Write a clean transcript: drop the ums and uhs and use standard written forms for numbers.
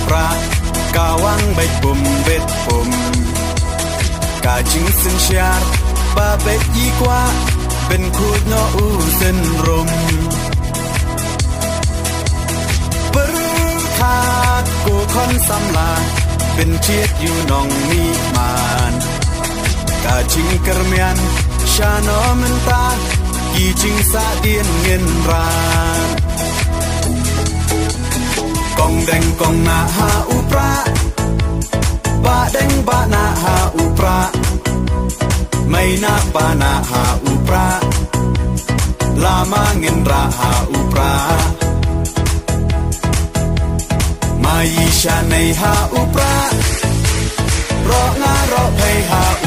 ปรากาวังใบปุ่มเบ็ดปุ่มกาจิงสินชาร์บาเบ็ดยี่กว่าเป็นคูดนออูเส้นรมปรึคากูคอนสำลาเป็นเชียดอยู่นองมีมานกาจิงกระเมียนชาโนมันตายี่จิงสาเดียนเงินรานกองแดงกองนาหาอุปราบาแดงบานาหาอุปราไม่นาปานาหาอุปราลามาเงินราหาอุปรามายิชาในหาอุปรารองารอเพหาอุ